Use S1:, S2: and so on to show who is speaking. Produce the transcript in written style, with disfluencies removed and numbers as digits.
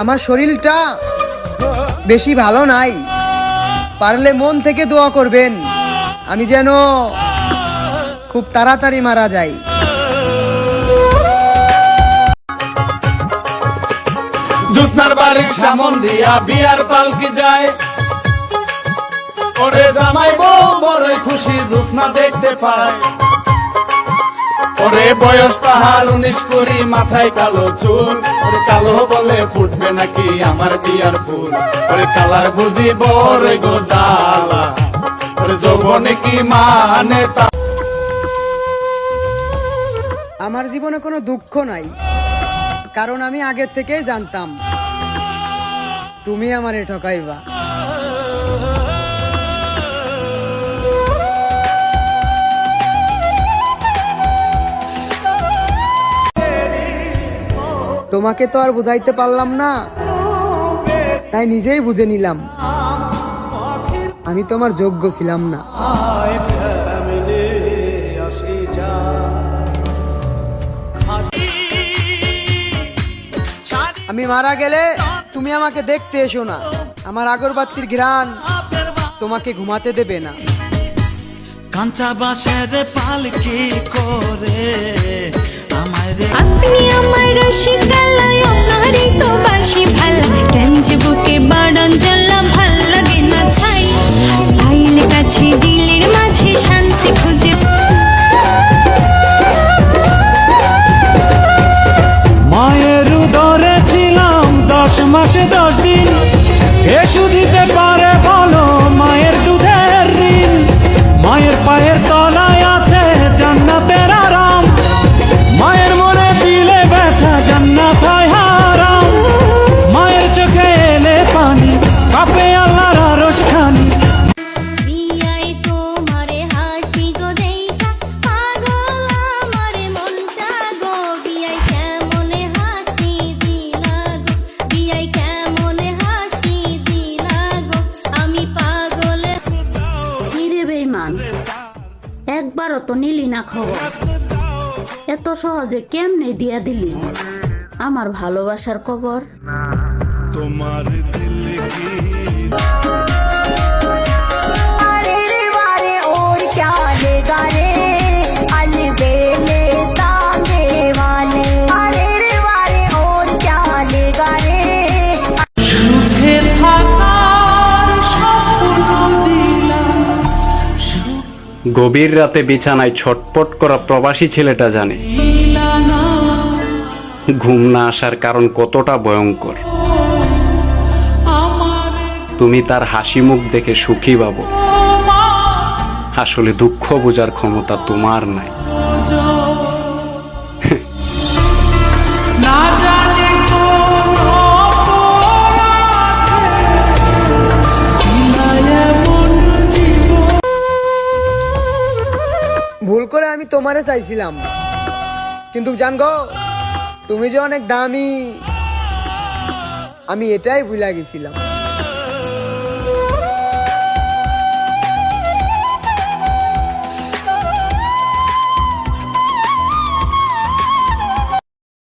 S1: আমার শরীরটা বেশি ভালো নাই, পারলে মন থেকে দোয়া করবেন আমি যেন খুব তাড়াতাড়ি মারা যাই।
S2: জুসনার বাড়ির সামন দিয়া বিয়ার পালকি যায়, ওরে জামাই বউ বড়ই খুশি জুসনা দেখতে পায়। ওরে বয়স তাহার 19-20, মাথায় কালো চুল, ওরে কালো বলে ফুটবে নাকি আমার বিয়ার ফুল। ওরে কালার বুঝি বড়ই গো জ্বালা, ওরে যৌবনে কি মানে তা।
S1: আমার জীবনে কোনো দুঃখ নাই, কারণ আমি আগের থেকেই জানতাম তুমি আমারে ঠকাইবা। তোমাকে তো আর বুঝাইতে পারলাম না, তাই নিজেই বুঝে নিলাম আমি তোমার যোগ্য ছিলাম না। আমি মারা গেলে তুমি আমাকে দেখতে এসো না, আমার আগরবাতির ঘ্রাণ তোমাকে ঘুমাতে দেবে না।
S3: কাঁচা বাঁশের পালকি করে
S4: আপনি আমার রসিকালয়, আপনারই তো বাসি ভালা, গঞ্জ বুকে বাড়ন জ্বালা ভাল লাগে না ছাই, পাইলে কাছে দিলের মাঝে শান্তি খুঁজে।
S3: মায়ের উদরে ছিলাম 10 মাসে 10 দিন, এসু দিতে পারে বলো মায়ের দুধের ঋণ। মায়ের পায়ের তলায় আছে জান্নাতের আরাম, মায়ের মনে দিলে ব্যথা জান্নাত হয় হারাম। মায়ের চোখে এলে পানি কাঁপে আল্লাহর আরশ খানি।
S4: বিয়াই তোমারে হাসি গো দেইখা পাগল আমার মনটা গো, বিয়াই কেমনে হাসি দিলা গো, বিয়াই কেমনে হাসি দিলা গো, আমি পাগল।
S5: কিরে বেঈমান, একবারও তো নিলি না খবর, এত সহজে কেমনে দিয়া দিলি আমার ভালোবাসার খবর।
S3: তোমার দিল কি
S6: গভীর রাতে বিছানায় ছটপট করা প্রবাসী ছেলেটা জানে ঘুম না আসার কারণ কতটা ভয়ঙ্কর। তুমি তার হাসি মুখ দেখে সুখী ভাবো, আসলে দুঃখ বোঝার ক্ষমতা তোমার নাই।
S1: ভুল করে আমি তোমারে চাইছিলাম, কিন্তু জানগো তুমি যে অনেক দামি আমি এটাই ভুলে গেছিলাম।